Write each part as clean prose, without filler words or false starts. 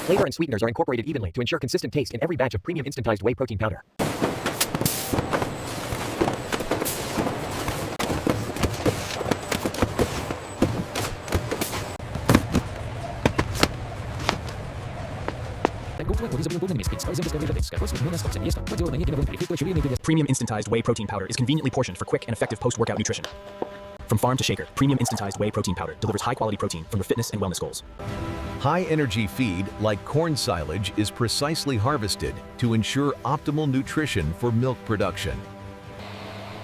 Flavor and sweeteners are incorporated evenly to ensure consistent taste in every batch of premium instantized whey protein powder. Premium Instantized Whey Protein Powder is conveniently portioned for quick and effective post-workout nutrition. From farm to shaker, Premium Instantized Whey Protein Powder delivers high-quality protein from your fitness and wellness goals. High-energy feed, like corn silage, is precisely harvested to ensure optimal nutrition for milk production.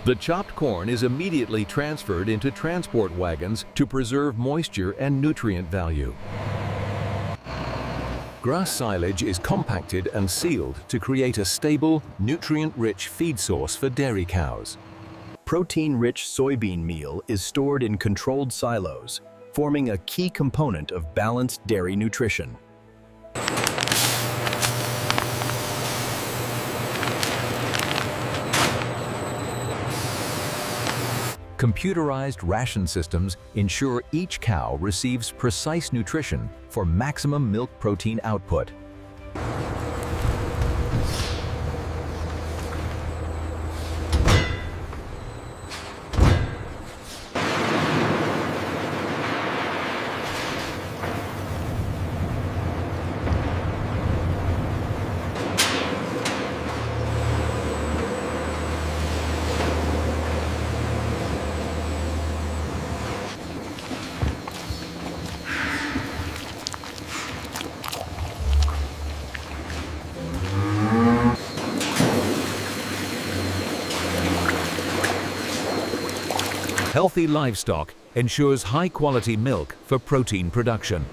The chopped corn is immediately transferred into transport wagons to preserve moisture and nutrient value. Grass silage is compacted and sealed to create a stable, nutrient-rich feed source for dairy cows. Protein-rich soybean meal is stored in controlled silos, forming a key component of balanced dairy nutrition. Computerized ration systems ensure each cow receives precise nutrition for maximum milk protein output. Healthy livestock ensures high-quality milk for protein production.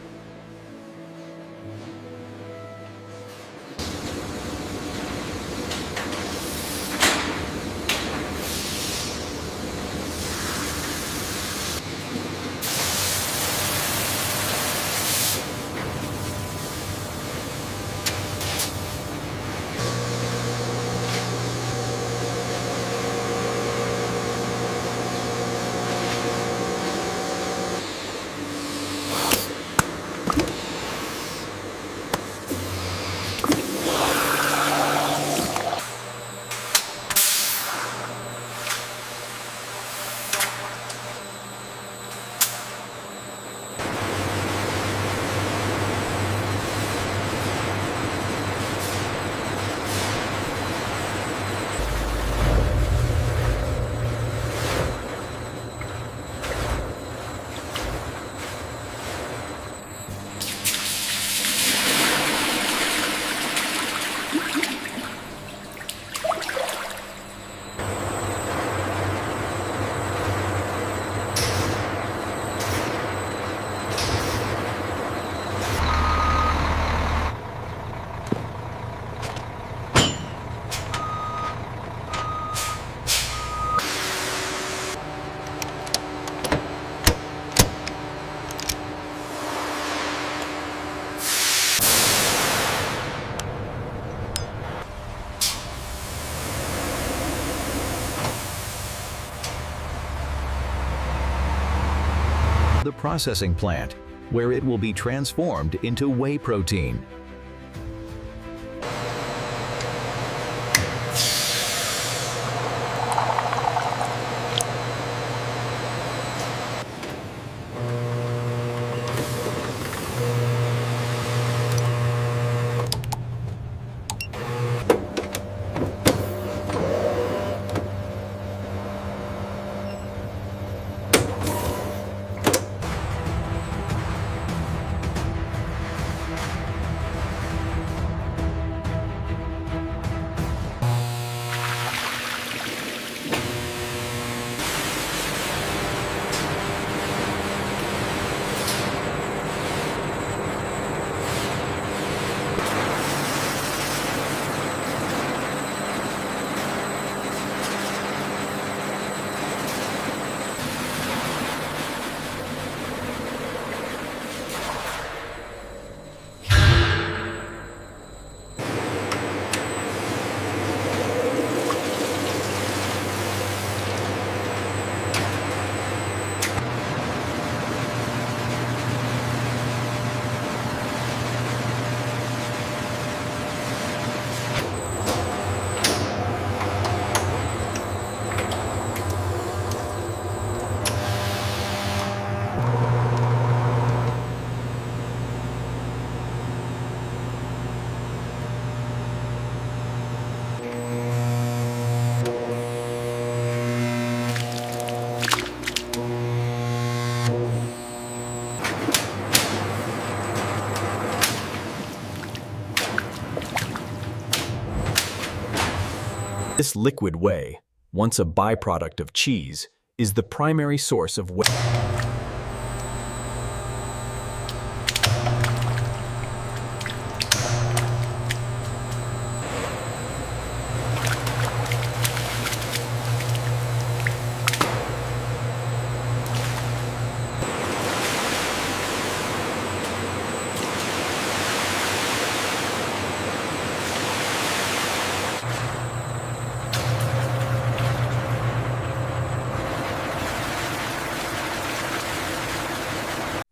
The processing plant, where it will be transformed into whey protein. This liquid whey, once a byproduct of cheese, is the primary source of whey.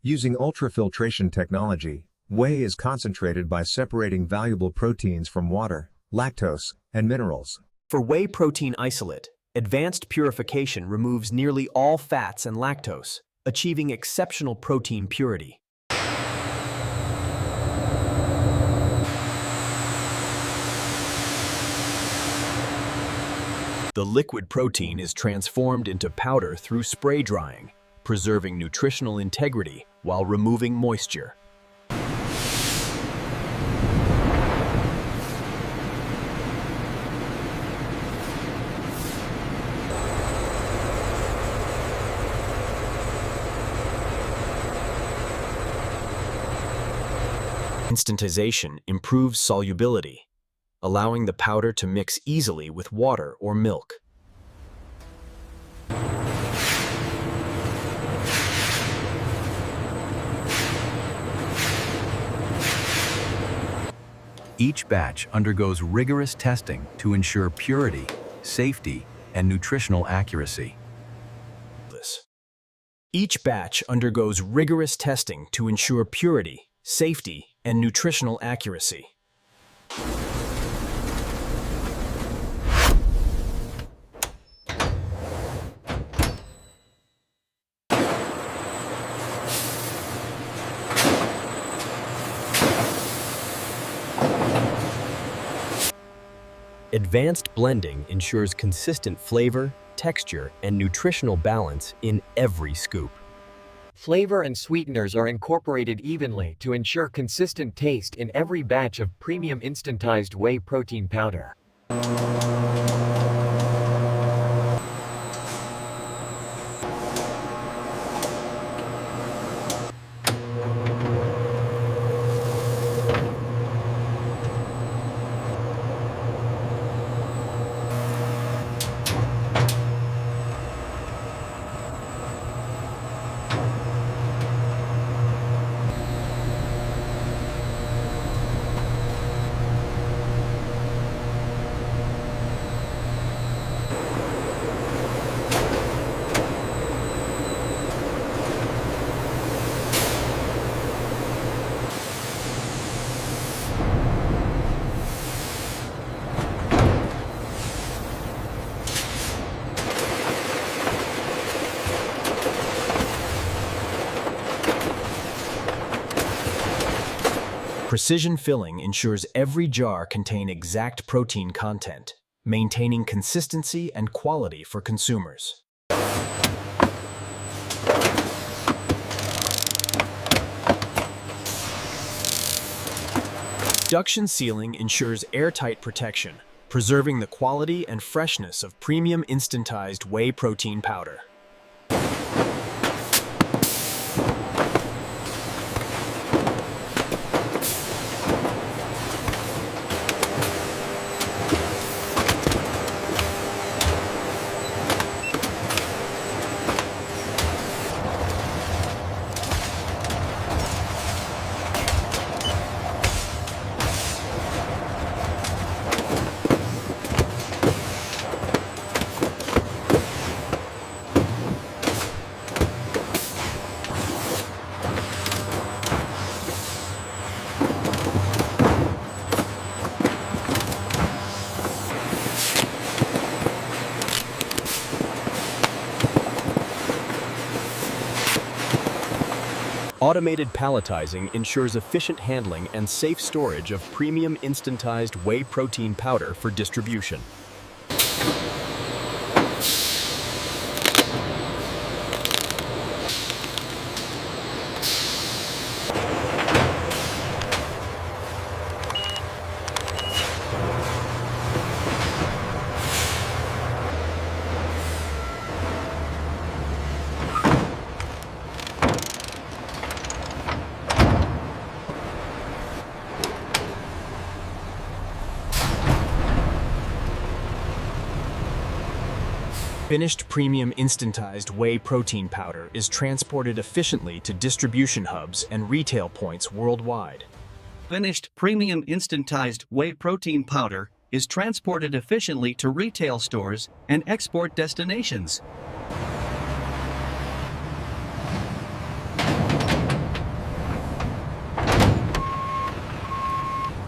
Using ultrafiltration technology, whey is concentrated by separating valuable proteins from water, lactose, and minerals. For whey protein isolate, advanced purification removes nearly all fats and lactose, achieving exceptional protein purity. The liquid protein is transformed into powder through spray drying, preserving nutritional integrity while removing moisture. Instantization improves solubility, allowing the powder to mix easily with water or milk. Each batch undergoes rigorous testing to ensure purity, safety, and nutritional accuracy. Each batch undergoes rigorous testing to ensure purity, safety, and nutritional accuracy. Advanced blending ensures consistent flavor, texture, and nutritional balance in every scoop. Flavor and sweeteners are incorporated evenly to ensure consistent taste in every batch of premium instantized whey protein powder. Precision filling ensures every jar contains exact protein content, maintaining consistency and quality for consumers. Duction sealing ensures airtight protection, preserving the quality and freshness of premium instantized whey protein powder. Automated palletizing ensures efficient handling and safe storage of premium instantized whey protein powder for distribution. Finished premium instantized whey protein powder is transported efficiently to distribution hubs and retail points worldwide. Finished premium instantized whey protein powder is transported efficiently to retail stores and export destinations.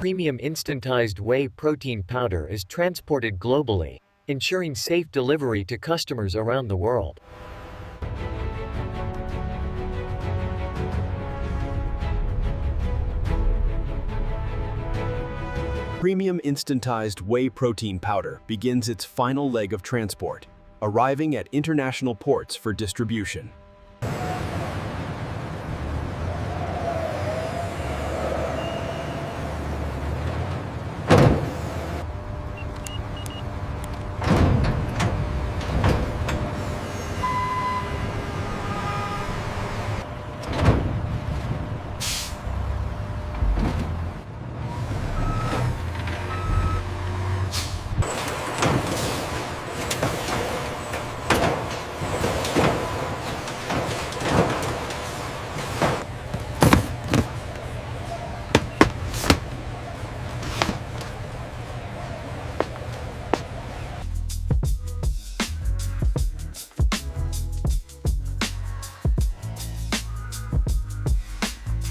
Premium instantized whey protein powder is transported globally, ensuring safe delivery to customers around the world. Premium instantized whey protein powder begins its final leg of transport, arriving at international ports for distribution.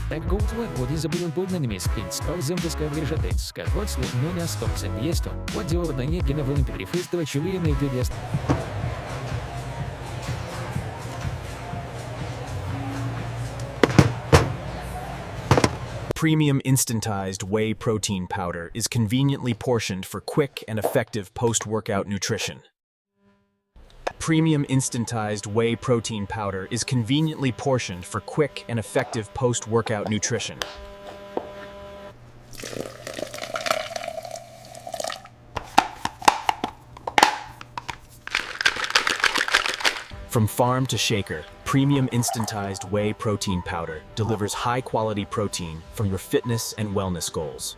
Tak gołtła wody zabują podnanymi spинс, алзембаска врежатец, вот слух ноня стопцем есть он, вот дело на неке на волн перефистова чулиемый дедест. Premium instantized whey protein powder is conveniently portioned for quick and effective post-workout nutrition. Premium instantized whey protein powder is conveniently portioned for quick and effective post-workout nutrition. From farm to shaker, premium instantized whey protein powder delivers high-quality protein from your fitness and wellness goals.